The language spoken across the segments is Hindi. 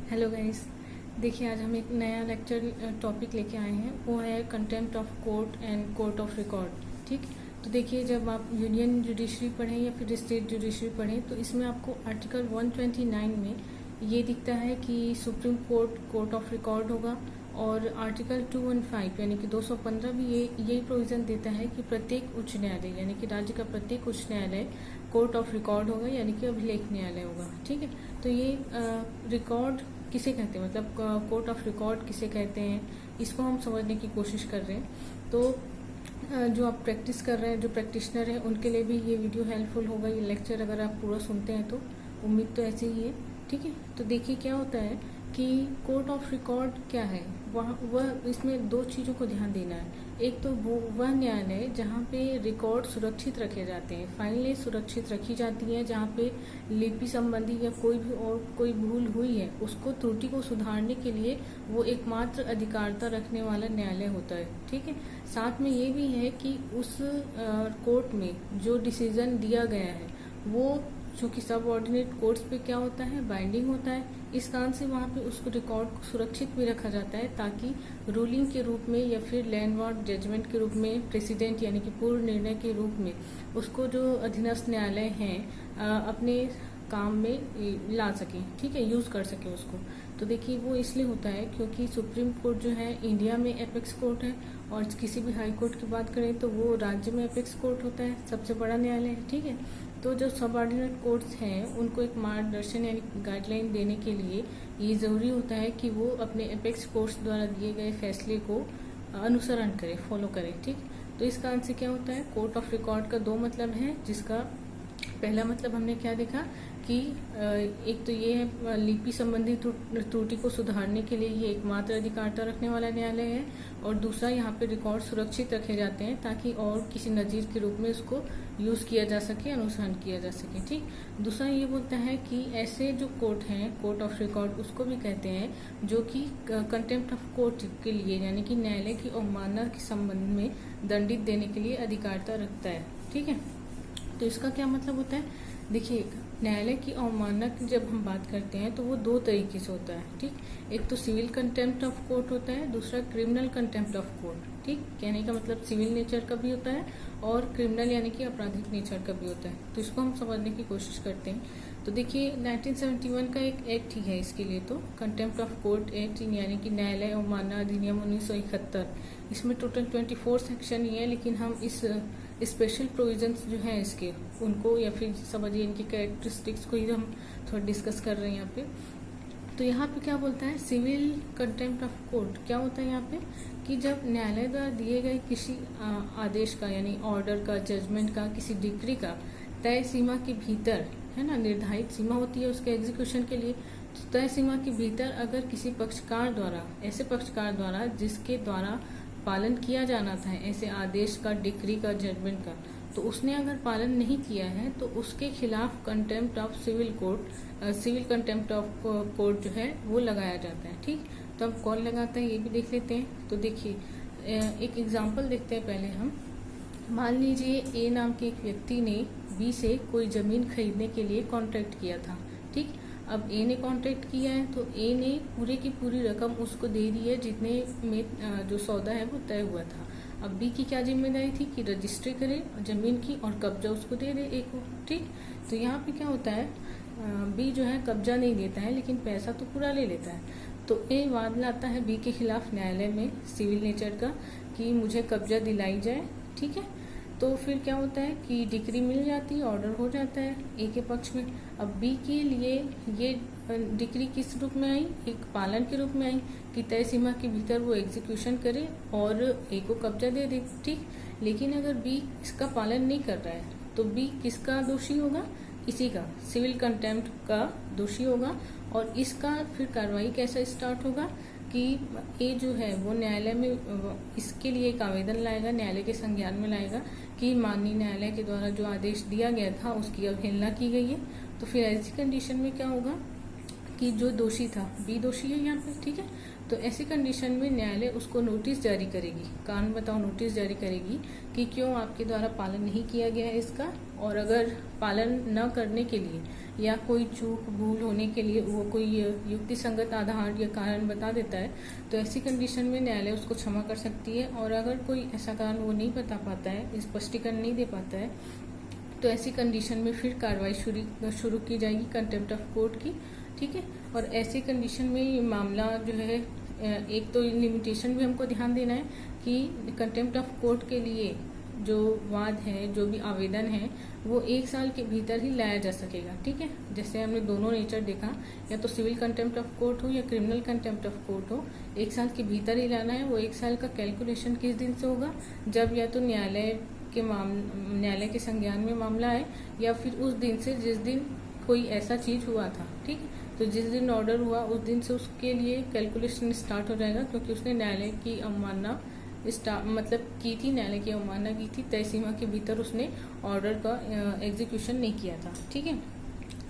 Hello guys. देखिए, आज हम एक नया लेक्चर टॉपिक लेके आए हैं। वो है contempt of court and court of record. ठीक। तो देखिए, जब आप यूनियन जुडिशरी पढ़ें या फिर स्टेट जुडिशरी पढ़ें तो इसमें आपको आर्टिकल 129 में ये दिखता है कि supreme court court of record होगा, और आर्टिकल 215 यानी कि 215 भी यही प्रोविज़न देता है कि प्रत्येक उच्च न्यायालय यानी कि राज्य का प्रत्येक उच्च न्यायालय कोर्ट ऑफ रिकॉर्ड होगा, यानी कि अभिलेख न्यायालय होगा। ठीक है। तो ये रिकॉर्ड किसे कहते हैं, मतलब कोर्ट ऑफ रिकॉर्ड किसे कहते हैं, इसको हम समझने की कोशिश कर रहे हैं। तो जो आप प्रैक्टिस कर रहे हैं, जो प्रैक्टिशनर हैं, उनके लिए भी ये वीडियो हेल्पफुल होगा। ये लेक्चर अगर आप पूरा सुनते हैं तो उम्मीद तो ऐसे ही है। ठीक है। तो देखिए क्या होता है कि कोर्ट ऑफ रिकॉर्ड क्या है। वह इसमें दो चीज़ों को ध्यान देना है। एक तो वह न्यायालय जहाँ पे रिकॉर्ड सुरक्षित रखे जाते हैं, फाइलें सुरक्षित रखी जाती हैं, जहाँ पे लिपि संबंधी या कोई भी और कोई भूल हुई है उसको त्रुटि को सुधारने के लिए वो एकमात्र अधिकारिता रखने वाला न्यायालय होता है। ठीक है। साथ में ये भी है कि उस कोर्ट में जो डिसीजन दिया गया है वो चूँकि सब ऑर्डिनेट कोर्ट्स पे क्या होता है, बाइंडिंग होता है। इस कारण से वहाँ पे उसको रिकॉर्ड को सुरक्षित भी रखा जाता है, ताकि रूलिंग के रूप में या फिर लैंडमार्क जजमेंट के रूप में, प्रेसिडेंट यानी कि पूर्व निर्णय के रूप में उसको जो अधीनस्थ न्यायालय हैं अपने काम में ला सकें। ठीक है, यूज़ कर सकें उसको। तो देखिए, वो इसलिए होता है क्योंकि सुप्रीम कोर्ट जो है इंडिया में एपेक्स कोर्ट है, और किसी भी हाई कोर्ट की बात करें तो वो राज्य में एपेक्स कोर्ट होता है, सबसे बड़ा न्यायालय है। ठीक है। तो जो सबऑर्डिनेट कोर्ट्स हैं उनको एक मार्गदर्शन यानी गाइडलाइन देने के लिए ये ज़रूरी होता है कि वो अपने एपेक्स कोर्ट्स द्वारा दिए गए फैसले को अनुसरण करें, फॉलो करें। ठीक। तो इस कारण से क्या होता है, कोर्ट ऑफ रिकॉर्ड का दो मतलब है, जिसका पहला मतलब हमने क्या देखा कि एक तो ये है लिपि संबंधी त्रुटि को सुधारने के लिए ये एकमात्र अधिकारिता रखने वाला न्यायालय है, और दूसरा यहाँ पे रिकॉर्ड सुरक्षित रखे जाते हैं ताकि और किसी नज़ीर के रूप में उसको यूज़ किया जा सके, अनुसरण किया जा सके। ठीक। दूसरा ये बोलता है कि ऐसे जो कोर्ट हैं, कोर्ट ऑफ रिकॉर्ड उसको भी कहते हैं, जो कि कंटेम्प्ट ऑफ कोर्ट के लिए यानी कि न्यायालय की अवमानना के संबंध में दंडित देने के लिए अधिकारिता रखता है। ठीक है। तो इसका क्या मतलब होता है, देखिए, न्यायालय की अवमानना की जब हम बात करते हैं तो वो दो तरीके से होता है। ठीक। एक तो सिविल कंटेम्प्ट ऑफ कोर्ट होता है, दूसरा क्रिमिनल कंटेम्प्ट ऑफ कोर्ट। ठीक। कहने का मतलब सिविल नेचर का भी होता है और क्रिमिनल यानी कि आपराधिक नेचर का भी होता है। तो इसको हम समझने की कोशिश करते हैं। तो देखिए, 1971 का एक एक्ट ही है इसके लिए, तो कंटेम्प्ट ऑफ कोर्ट एक्ट यानी कि न्यायालय अवमानना अधिनियम 1971। इसमें टोटल 24 सेक्शन ही है, लेकिन हम इस स्पेशल प्रोविजंस जो हैं इसके उनको या फिर समझिए इनकी कैरेक्टरिस्टिक्स को ही हम थोड़ा डिस्कस कर रहे हैं यहाँ पे। तो यहाँ पे क्या बोलता है, सिविल कंटेम्प्ट ऑफ कोर्ट क्या होता है यहाँ पे कि जब न्यायालय द्वारा दिए गए किसी आदेश का यानी ऑर्डर का, जजमेंट का, किसी डिक्री का तय सीमा के भीतर, है ना, निर्धारित सीमा होती है उसके एग्जीक्यूशन के लिए, तो तय सीमा के भीतर अगर किसी पक्षकार द्वारा, ऐसे पक्षकार द्वारा जिसके द्वारा पालन किया जाना था ऐसे आदेश का, डिक्री का, जजमेंट का, तो उसने अगर पालन नहीं किया है तो उसके खिलाफ contempt of civil court, civil contempt of court जो है वो लगाया जाता है। ठीक। तो अब कौन लगाता है ये भी देख लेते हैं। तो देखिए, एक एग्जांपल देखते हैं पहले हम। मान लीजिए ए नाम के एक व्यक्ति ने बी से कोई ज़मीन खरीदने के लिए कॉन्ट्रैक्ट किया था। ठीक। अब ए ने कॉन्ट्रैक्ट किया है तो ए ने पूरे की पूरी रकम उसको दे दी है जितने में जो सौदा है वो तय हुआ था। अब बी की क्या जिम्मेदारी थी कि रजिस्ट्री करे ज़मीन की और कब्जा उसको दे दे ए को। ठीक। तो यहाँ पे क्या होता है, बी जो है कब्जा नहीं देता है लेकिन पैसा तो पूरा ले लेता है। तो ए वाद लाता है बी के खिलाफ न्यायालय में सिविल नेचर का कि मुझे कब्जा दिलाई जाए। ठीक है। तो फिर क्या होता है कि डिक्री मिल जाती है, ऑर्डर हो जाता है ए के पक्ष में। अब बी के लिए ये डिक्री किस रूप में आई, एक पालन के रूप में आई कि तय सीमा के भीतर वो एग्जीक्यूशन करे और ए को कब्जा दे दे। ठीक। लेकिन अगर बी इसका पालन नहीं कर रहा है तो बी किसका दोषी होगा, इसी का सिविल कंटेम्प्ट का दोषी होगा। और इसका फिर कार्रवाई कैसा स्टार्ट होगा कि ए जो है वो न्यायालय में इसके लिए एक आवेदन लाएगा, न्यायालय के संज्ञान में लाएगा कि माननीय न्यायालय के द्वारा जो आदेश दिया गया था उसकी अवहेलना की गई है। तो फिर ऐसी कंडीशन में क्या होगा कि जो दोषी था, बी दोषी है यहाँ पे। ठीक है। तो ऐसी कंडीशन में न्यायालय उसको नोटिस जारी करेगी, कारण बताओ नोटिस जारी करेगी कि क्यों आपके द्वारा पालन नहीं किया गया है इसका, और अगर पालन न करने के लिए या कोई चूक भूल होने के लिए वो कोई युक्ति संगत आधार या कारण बता देता है, तो ऐसी कंडीशन में न्यायालय उसको क्षमा कर सकती है। और अगर कोई ऐसा कारण वो नहीं बता पाता है, स्पष्टीकरण नहीं दे पाता है, तो ऐसी कंडीशन में फिर कार्रवाई शुरू की जाएगी कंटेम्प्ट ऑफ कोर्ट की। ठीक है, और ऐसी कंडीशन में ये मामला जो है, एक तो लिमिटेशन भी हमको ध्यान देना है कि कंटेम्प्ट ऑफ कोर्ट के लिए जो वाद है, जो भी आवेदन है, वो 1 साल के भीतर ही लाया जा सकेगा। ठीक है, जैसे हमने दोनों नेचर देखा, या तो सिविल कंटेम्प्ट ऑफ कोर्ट हो या क्रिमिनल कंटेम्प्ट ऑफ कोर्ट हो, 1 साल के भीतर ही लाना है। वो 1 साल का कैलकुलेशन किस दिन से होगा, जब या तो न्यायालय के संज्ञान में मामला है, या फिर उस दिन से जिस दिन कोई ऐसा चीज हुआ था। ठीक है, तो जिस दिन ऑर्डर हुआ उस दिन से उसके लिए कैलकुलेशन स्टार्ट हो जाएगा, क्योंकि उसने न्यायालय की अवमानना की थी, न्यायालय की अवमानना की थी, तय सीमा के भीतर उसने ऑर्डर का एग्जीक्यूशन नहीं किया था। ठीक है,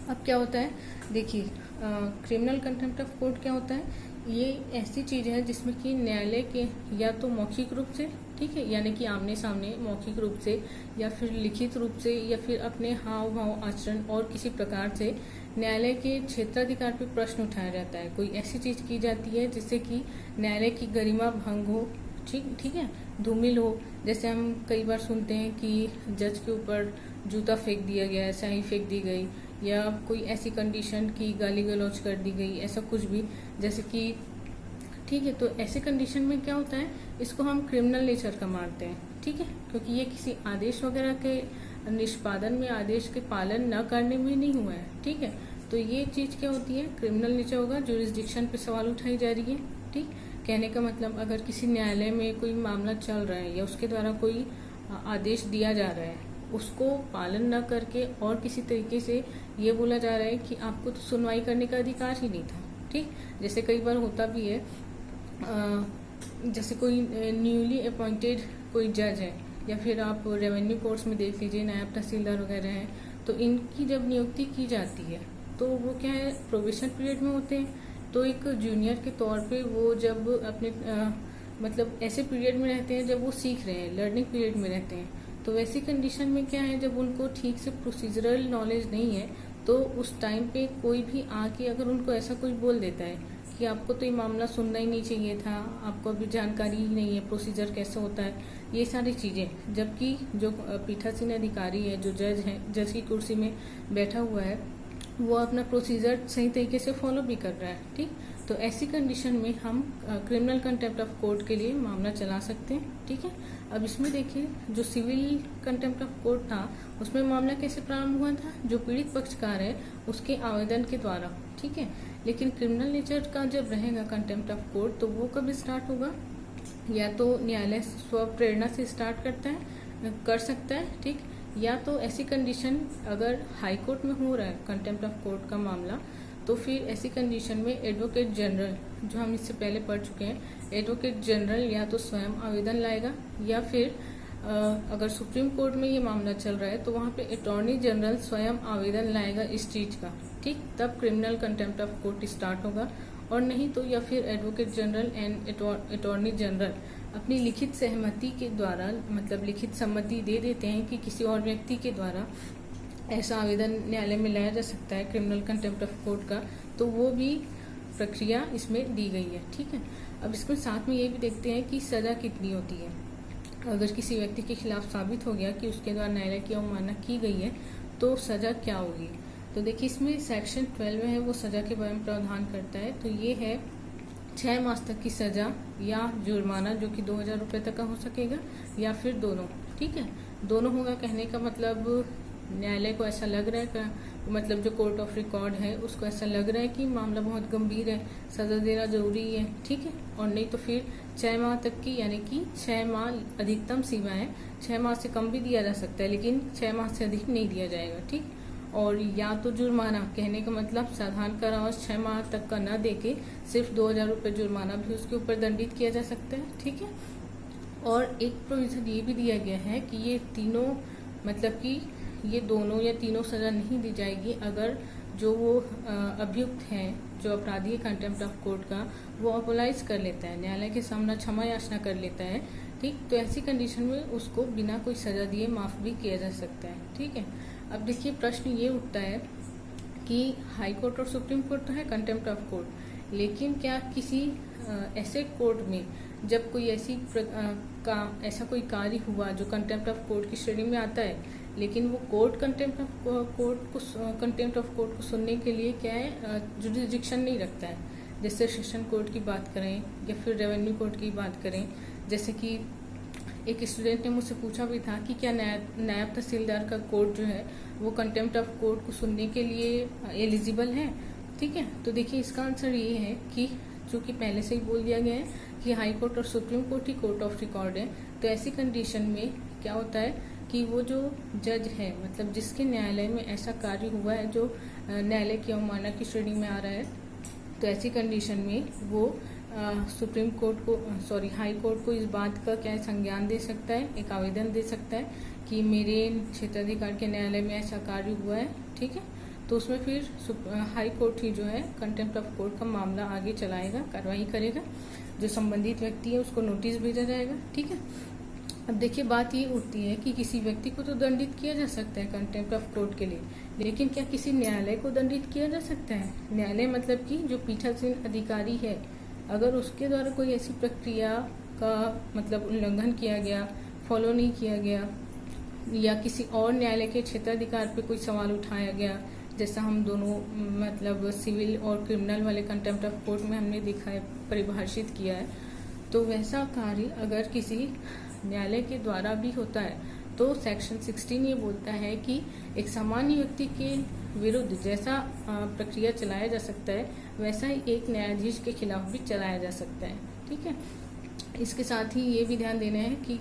अब क्या होता है, देखिए क्रिमिनल कंटेम्प्ट ऑफ कोर्ट क्या होता है, ये ऐसी चीज है जिसमें कि न्यायालय के या तो मौखिक रूप से, ठीक है, यानी कि आमने सामने मौखिक रूप से, या फिर लिखित रूप से, या फिर अपने हाव भाव आचरण और किसी प्रकार से न्यायालय के क्षेत्राधिकार पे प्रश्न उठाया जाता है। कोई ऐसी चीज की जाती है जिससे कि न्यायालय की गरिमा भंग हो, ठीक है, धूमिल हो। जैसे हम कई बार सुनते हैं कि जज के ऊपर जूता फेंक दिया गया, स्याही फेंक दी गई, या कोई ऐसी कंडीशन की गाली गलौज कर दी गई, ऐसा कुछ भी, जैसे कि ठीक है, तो ऐसे कंडीशन में क्या होता है, इसको हम क्रिमिनल नेचर का मानते हैं। ठीक है, क्योंकि ये किसी आदेश वगैरह के निष्पादन में, आदेश के पालन न करने में नहीं हुआ है। ठीक है, तो ये चीज क्या होती है, क्रिमिनल नेचर होगा। जुरिस्डिक्शन पे सवाल उठाई जा रही है। ठीक, कहने का मतलब अगर किसी न्यायालय में कोई मामला चल रहा है या उसके द्वारा कोई आदेश दिया जा रहा है, उसको पालन न करके और किसी तरीके से ये बोला जा रहा है कि आपको तो सुनवाई करने का अधिकार ही नहीं था। ठीक, जैसे कई बार होता भी है, जैसे कोई न्यूली अपॉइंटेड कोई जज है, या फिर आप रेवेन्यू कोर्ट्स में देख लीजिए, नायब तहसीलदार वगैरह हैं, तो इनकी जब नियुक्ति की जाती है तो वो क्या है, प्रोबेशन पीरियड में होते हैं। तो एक जूनियर के तौर पे वो जब अपने ऐसे पीरियड में रहते हैं जब वो सीख रहे हैं, लर्निंग पीरियड में रहते हैं, तो वैसी कंडीशन में क्या है, जब उनको ठीक से प्रोसीजरल नॉलेज नहीं है, तो उस टाइम पे कोई भी आके अगर उनको ऐसा कुछ बोल देता है कि आपको तो ये मामला सुनना ही नहीं चाहिए था, आपको अभी जानकारी ही नहीं है प्रोसीजर कैसे होता है, ये सारी चीजें, जबकि जो पीठासीन अधिकारी है, जो जज है, जज की कुर्सी में बैठा हुआ है, वो अपना प्रोसीजर सही तरीके से फॉलो भी कर रहा है। ठीक, तो ऐसी कंडीशन में हम क्रिमिनल कंटेम्प्ट ऑफ कोर्ट के लिए मामला चला सकते हैं। ठीक है, अब इसमें देखिए, जो सिविल कंटेम्प्ट ऑफ कोर्ट था उसमें मामला कैसे प्रारंभ हुआ था, जो पीड़ित पक्षकार है उसके आवेदन के द्वारा। ठीक है, लेकिन क्रिमिनल नेचर का जब रहेगा कंटेम्प्ट ऑफ कोर्ट, तो वो कब स्टार्ट होगा, या तो न्यायालय स्व प्रेरणा से स्टार्ट कर सकता है। ठीक, या तो ऐसी कंडीशन अगर हाई कोर्ट में हो रहा है कंटेम्प्ट ऑफ कोर्ट का मामला, तो फिर ऐसी कंडीशन में एडवोकेट जनरल, जो हम इससे पहले पढ़ चुके हैं, एडवोकेट जनरल या तो स्वयं आवेदन लाएगा, या फिर अगर सुप्रीम कोर्ट में ये मामला चल रहा है तो वहाँ पे अटॉर्नी जनरल स्वयं आवेदन लाएगा इस चीज का। ठीक, तब criminal contempt of court start होगा, और नहीं तो या फिर advocate general and attorney general अपनी लिखित सहमति के द्वारा, लिखित सम्मति दे देते हैं कि किसी और व्यक्ति के द्वारा ऐसा आवेदन न्यायालय में लाया जा सकता है क्रिमिनल कंटेम्प्ट ऑफ कोर्ट का, तो वो भी प्रक्रिया इसमें दी गई है। ठीक है, अब इसमें साथ में ये भी देखते हैं कि सजा कितनी होती है। अगर किसी व्यक्ति के खिलाफ साबित हो गया कि उसके द्वारा न्यायालय की अवमानना की गई है, तो सजा क्या होगी। तो देखिए, इसमें सेक्शन 12 है, वो सजा के बारे में प्रावधान करता है। तो ये है 6 मास तक की सजा या जुर्माना, जो कि 2000 रुपये तक का हो सकेगा, या फिर दोनों। ठीक है, दोनों होगा, कहने का मतलब न्यायालय को ऐसा लग रहा है, जो कोर्ट ऑफ रिकॉर्ड है उसको ऐसा लग रहा है कि मामला बहुत गंभीर है, सजा देना जरूरी है। ठीक है, और नहीं तो फिर 6 माह तक की, यानी कि 6 माह अधिकतम सीमा है, 6 माह से कम भी दिया जा सकता है, लेकिन 6 माह से अधिक नहीं दिया जाएगा। ठीक, और या तो जुर्माना, कहने का मतलब साधारण कारावास 6 माह तक का न देके सिर्फ 2000 रुपये जुर्माना भी उसके ऊपर दंडित किया जा सकता है। ठीक है, और एक प्रोविजन ये भी दिया गया है कि ये तीनों, कि ये दोनों या तीनों सजा नहीं दी जाएगी अगर जो वो अभियुक्त है, जो अपराधी है कंटेम्प्ट ऑफ कोर्ट का, वो अपोलाइज कर लेता है, न्यायालय के सामने क्षमा याचना कर लेता है। ठीक, तो ऐसी कंडीशन में उसको बिना कोई सजा दिए माफ भी किया जा सकता है। ठीक है, अब देखिए, प्रश्न ये उठता है कि हाई कोर्ट और सुप्रीम कोर्ट तो है कंटेम्प्ट ऑफ कोर्ट, लेकिन क्या किसी ऐसे कोर्ट में जब कोई ऐसा कोई कार्य हुआ जो कंटेम्प्ट ऑफ कोर्ट की श्रेणी में आता है, लेकिन वो कोर्ट कंटेम्प्ट ऑफ कोर्ट को सुनने के लिए क्या है जुरिडिक्शन नहीं रखता है। जैसे सेशन कोर्ट की बात करें या फिर रेवेन्यू कोर्ट की बात करें, जैसे कि एक स्टूडेंट ने मुझसे पूछा भी था कि क्या नायब तहसीलदार का कोर्ट जो है वो कंटेम्प्ट ऑफ कोर्ट को सुनने के लिए एलिजिबल है। ठीक है, तो देखिए इसका आंसर ये है कि चूंकि पहले से ही बोल दिया गया है कि हाई कोर्ट और supreme court he court of record है, तो ऐसी कंडीशन में क्या होता है कि वो जो जज है, मतलब जिसके न्यायालय में ऐसा कार्य हुआ है जो न्यायालय की अवमानना की श्रेणी में आ रहा है, तो ऐसी कंडीशन में वो सुप्रीम कोर्ट को हाई कोर्ट को इस बात का क्या संज्ञान दे सकता है, एक आवेदन दे सकता है कि मेरे क्षेत्राधिकार के न्यायालय में ऐसा कार्य हुआ है। ठीक है, तो उसमें फिर हाई कोर्ट ही जो है कंटेम्प्ट ऑफ कोर्ट का मामला आगे चलाएगा, कार्रवाई करेगा, जो संबंधित व्यक्ति है उसको नोटिस भेजा जाएगा। ठीक है, अब देखिए बात ये उठती है कि किसी व्यक्ति को तो दंडित किया जा सकता है कंटेम्प्ट ऑफ कोर्ट के लिए, लेकिन क्या किसी न्यायालय को दंडित किया जा सकता है? न्यायालय मतलब कि जो पीठासीन अधिकारी है, अगर उसके द्वारा कोई ऐसी प्रक्रिया का मतलब उल्लंघन किया गया, फॉलो नहीं किया गया, या किसी और न्यायालय के क्षेत्राधिकार पे कोई सवाल उठाया गया, जैसा हम दोनों मतलब सिविल और क्रिमिनल वाले कंटेम्प्ट ऑफ कोर्ट में हमने देखा है, परिभाषित किया है, तो वैसा कार्य अगर किसी न्यायालय के द्वारा भी होता है तो सेक्शन 16 ये बोलता है कि एक सामान्य व्यक्ति के विरुद्ध जैसा प्रक्रिया चलाया जा सकता है, वैसा ही एक न्यायाधीश के खिलाफ भी चलाया जा सकता है। ठीक है, इसके साथ ही ये भी ध्यान देना है कि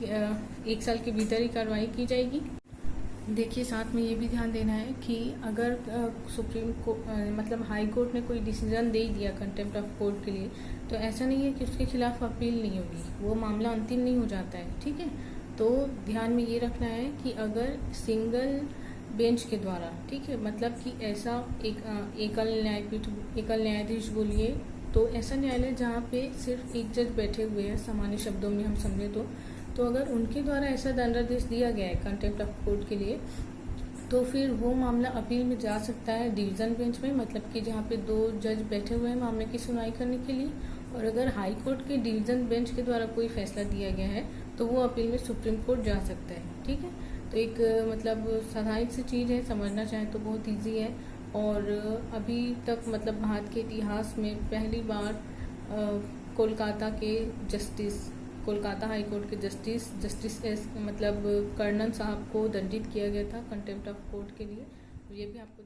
1 साल के भीतर ही कार्रवाई की जाएगी। देखिए साथ में ये भी ध्यान देना है कि अगर सुप्रीम कोर्ट मतलब हाई कोर्ट ने कोई डिसीजन दे दिया कंटेम्प्ट ऑफ कोर्ट के लिए, तो ऐसा नहीं है कि उसके खिलाफ अपील नहीं होगी, वो मामला अंतिम नहीं हो जाता है। ठीक है, तो ध्यान में ये रखना है कि अगर सिंगल बेंच के द्वारा, ठीक है, मतलब कि ऐसा एकल न्यायाधीश बोलिए, तो ऐसा न्यायालय जहाँ पे सिर्फ एक जज बैठे हुए हैं, सामान्य शब्दों में हम समझे तो अगर उनके द्वारा ऐसा दंडादेश दिया गया है कंटेम्प्ट ऑफ कोर्ट के लिए, तो फिर वो मामला अपील में जा सकता है डिवीजन बेंच में, मतलब कि जहाँ पे 2 जज बैठे हुए हैं मामले की सुनवाई करने के लिए। और अगर हाई कोर्ट के डिवीजन बेंच के द्वारा कोई फैसला दिया गया है तो वो अपील में सुप्रीम कोर्ट जा सकता है। ठीक है, तो एक मतलब साधारण सी चीज़ है, समझना चाहें तो बहुत ईजी है। और अभी तक मतलब भारत के इतिहास में पहली बार कोलकाता हाई कोर्ट के जस्टिस एस मतलब कर्णन साहब को दंडित किया गया था कंटेम्प्ट ऑफ कोर्ट के लिए। तो ये भी आपको